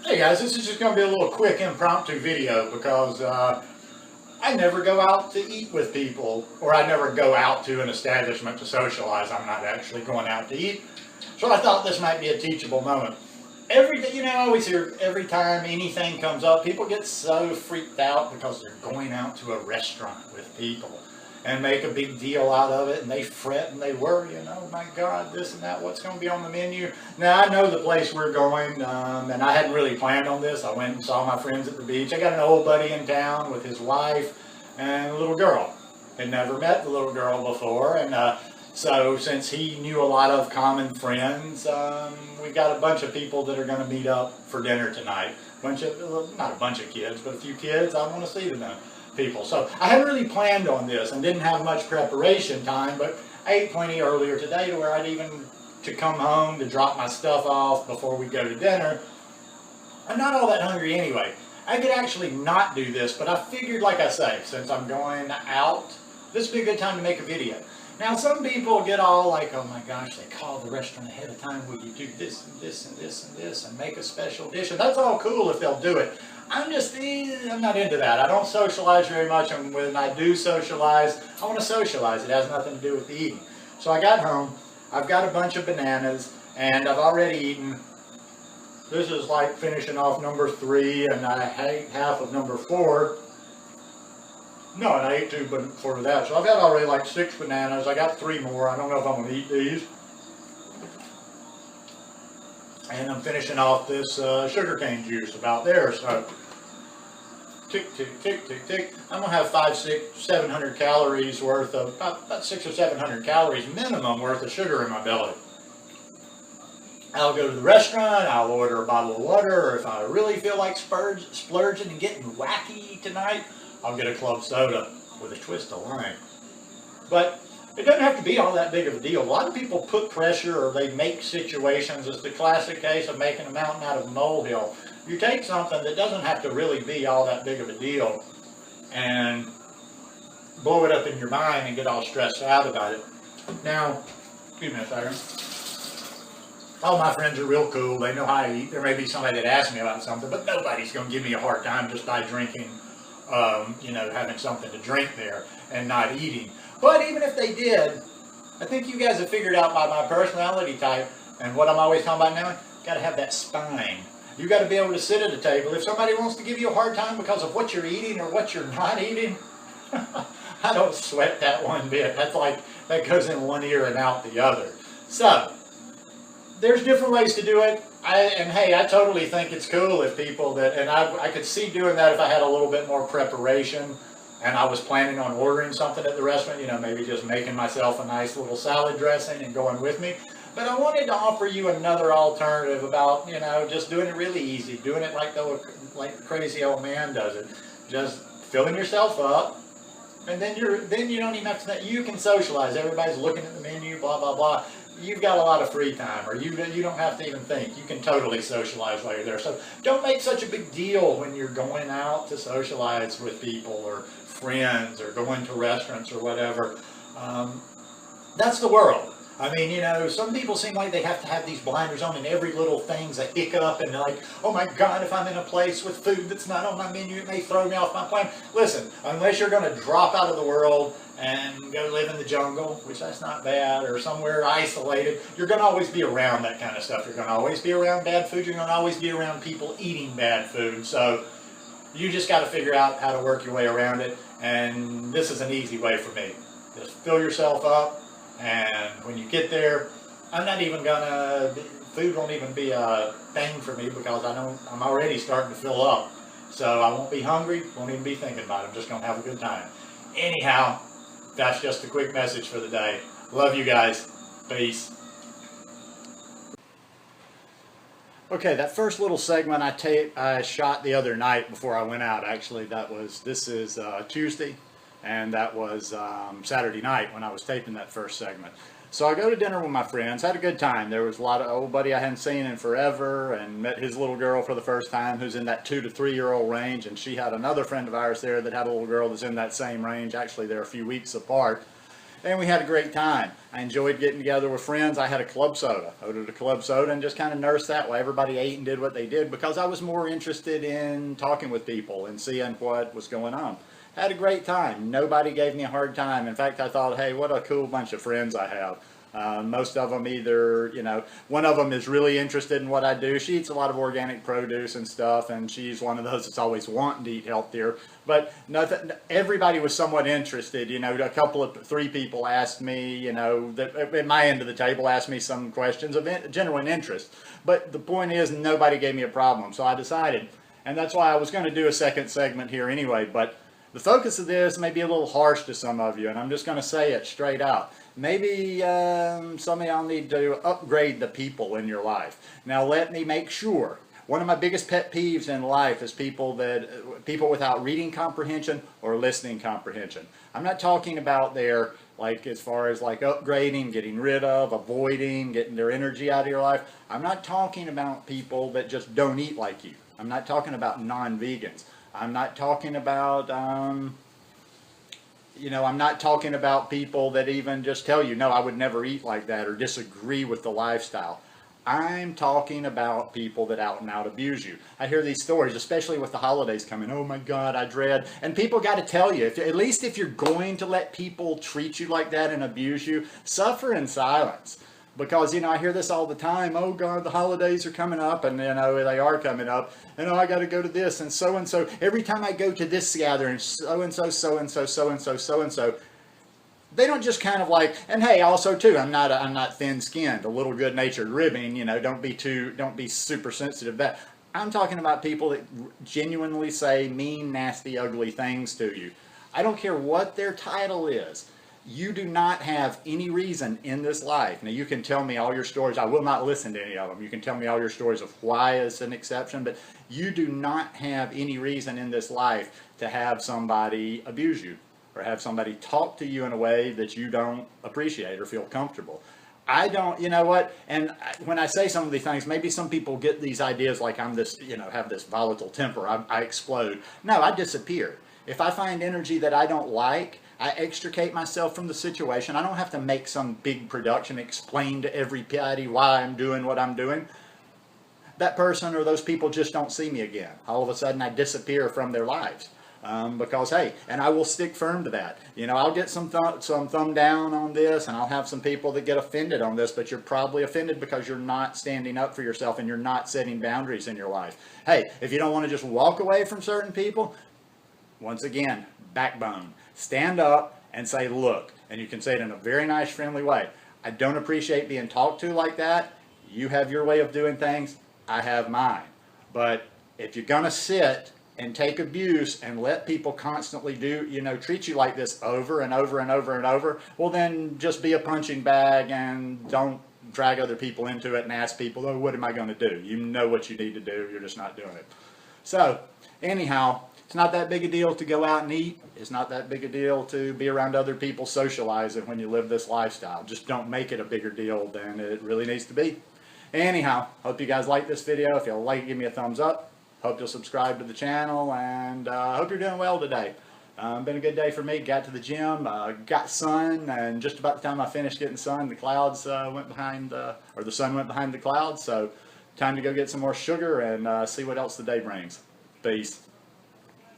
Hey guys, this is just going to be a little quick impromptu video because I never go out to eat with people, or I never go out to an establishment to socialize. I'm not actually going out to eat. So I thought this might be a teachable moment. Every day, I always hear every time anything comes up, people get so freaked out because they're going out to a restaurant with people and make a big deal out of it, and they fret and they worry, oh my God, this and that, what's going to be on the menu? Now, I know the place we're going, and I hadn't really planned on this. I went and saw my friends at the beach. I got an old buddy in town with his wife and a little girl. Had never met the little girl before, and so since he knew a lot of common friends, we got a bunch of people that are going to meet up for dinner tonight. Not a bunch of kids, but a few kids. I want to see them people. So I hadn't really planned on this and didn't have much preparation time, but I ate plenty earlier today to where I'd even to come home to drop my stuff off before we go to dinner. I'm not all that hungry anyway. I could actually not do this, but I figured, like I say, since I'm going out, this would be a good time to make a video. Now, some people get all like, oh my gosh, they call the restaurant ahead of time, will you do this and this and this and this and make a special dish? And that's all cool if they'll do it. I'm not into that. I don't socialize very much, and when I do socialize, I want to socialize. It has nothing to do with the eating. So I got home, I've got a bunch of bananas, and I've already eaten. This is like finishing off number 3, and I ate half of number 4. No, and I ate 2 before that. So I've got already like 6 bananas. I got 3 more. I don't know if I'm going to eat these. And I'm finishing off this sugarcane juice about there. So tick, tick, tick, tick, tick. I'm going to have 500, 600, 700 calories worth of, about 600 or 700 calories minimum worth of sugar in my belly. I'll go to the restaurant, I'll order a bottle of water, or if I really feel like splurging and getting wacky tonight, I'll get a club soda with a twist of lime. But it doesn't have to be all that big of a deal. A lot of people put pressure, or they make situations. It's the classic case of making a mountain out of a molehill. You take something that doesn't have to really be all that big of a deal and blow it up in your mind and get all stressed out about it. Now, excuse me a second. All my friends are real cool. They know how I eat. There may be somebody that asks me about something, but nobody's going to give me a hard time just by drinking, having something to drink there and not eating. But even if they did, I think you guys have figured out by my personality type and what I'm always talking about now, you got to have that spine. You got to be able to sit at a table. If somebody wants to give you a hard time because of what you're eating or what you're not eating, I don't sweat that one bit. That's like, that goes in one ear and out the other. So, there's different ways to do it. Hey, I totally think it's cool if people I could see doing that if I had a little bit more preparation and I was planning on ordering something at the restaurant, maybe just making myself a nice little salad dressing and going with me. But I wanted to offer you another alternative about, just doing it really easy, doing it like the crazy old man does it. Just filling yourself up, and then you don't even have to, you can socialize. Everybody's looking at the menu, blah, blah, blah. You've got a lot of free time, or you don't have to even think. You can totally socialize while you're there. So don't make such a big deal when you're going out to socialize with people or friends or going to restaurants or whatever. That's the world. I mean, some people seem like they have to have these blinders on, and every little thing's a hiccup, and they're like, oh my God, if I'm in a place with food that's not on my menu, it may throw me off my plan. Listen, unless you're going to drop out of the world and go live in the jungle, which that's not bad, or somewhere isolated, you're going to always be around that kind of stuff. You're going to always be around bad food. You're going to always be around people eating bad food. So you just got to figure out how to work your way around it, and this is an easy way for me. Just fill yourself up. And when you get there, I'm not even food won't even be a thing for me because I'm already starting to fill up. So I won't be hungry, won't even be thinking about it. I'm just going to have a good time. Anyhow, that's just a quick message for the day. Love you guys. Peace. Okay, that first little segment I shot the other night before I went out. Actually, this is Tuesday. And that was Saturday night when I was taping that first segment. So I go to dinner with my friends, had a good time. There was a lot of old buddy I hadn't seen in forever, and met his little girl for the first time, who's in that 2 to 3 year old range, and she had another friend of ours there that had a little girl that's in that same range. Actually, they're a few weeks apart. and we had a great time. I enjoyed getting together with friends. I had a club soda. I ordered a club soda and just kind of nursed that while everybody ate and did what they did, because I was more interested in talking with people and seeing what was going on. Had a great time. Nobody gave me a hard time. In fact, I thought, hey, what a cool bunch of friends I have. Most of them either, one of them is really interested in what I do. She eats a lot of organic produce and stuff, and she's one of those that's always wanting to eat healthier. But nothing, everybody was somewhat interested. Three people asked me, at my end of the table, asked me some questions of genuine interest. But the point is, nobody gave me a problem, so I decided. And that's why I was going to do a second segment here anyway, but the focus of this may be a little harsh to some of you, and I'm just going to say it straight out. Maybe some of y'all need to upgrade the people in your life. Now let me make sure. One of my biggest pet peeves in life is people without reading comprehension or listening comprehension. I'm not talking about their, as far as upgrading, getting rid of, avoiding, getting their energy out of your life. I'm not talking about people that just don't eat like you. I'm not talking about non-vegans. I'm not talking about, I'm not talking about people that even just tell you, no, I would never eat like that, or disagree with the lifestyle. I'm talking about people that out and out abuse you. I hear these stories, especially with the holidays coming. Oh my God, I dread. And people got to tell you, at least if you're going to let people treat you like that and abuse you, suffer in silence. Because, I hear this all the time. Oh, God, the holidays are coming up, and, they are coming up. And, I got to go to this, and so. Every time I go to this gathering, so-and-so, so-and-so, so-and-so, so-and-so. They don't just kind of and hey, also, too, I'm not thin-skinned, a little good-natured ribbing, don't be super sensitive to that. I'm talking about people that genuinely say mean, nasty, ugly things to you. I don't care what their title is. You do not have any reason in this life. Now, you can tell me all your stories. I will not listen to any of them. You can tell me all your stories of why it's an exception, but you do not have any reason in this life to have somebody abuse you or have somebody talk to you in a way that you don't appreciate or feel comfortable. I don't, and when I say some of these things, maybe some people get these ideas like I'm this, have this volatile temper, I explode. No, I disappear. If I find energy that I don't like, I extricate myself from the situation. I don't have to make some big production, explain to everybody why I'm doing what I'm doing. That person or those people just don't see me again. All of a sudden I disappear from their lives. Because, hey, and I will stick firm to that. I'll get some thumb down on this, and I'll have some people that get offended on this, but you're probably offended because you're not standing up for yourself and you're not setting boundaries in your life. Hey, if you don't want to just walk away from certain people, once again, backbone. Stand up and say, look, and you can say it in a very nice, friendly way. I don't appreciate being talked to like that. You have your way of doing things. I have mine. But if you're going to sit and take abuse and let people constantly treat you like this over and over and over and over, well, then just be a punching bag and don't drag other people into it and ask people, oh, what am I going to do? You know what you need to do. You're just not doing it. So, anyhow, it's not that big a deal to go out and eat. It's not that big a deal to be around other people socializing when you live this lifestyle. Just don't make it a bigger deal than it really needs to be. Anyhow, hope you guys like this video. If you like it, give me a thumbs up. Hope you'll subscribe to the channel, and hope you're doing well today. Been a good day for me. Got to the gym, got sun, and just about the time I finished getting sun, the clouds went behind, or the sun went behind the clouds. So time to go get some more sugar and see what else the day brings. Peace.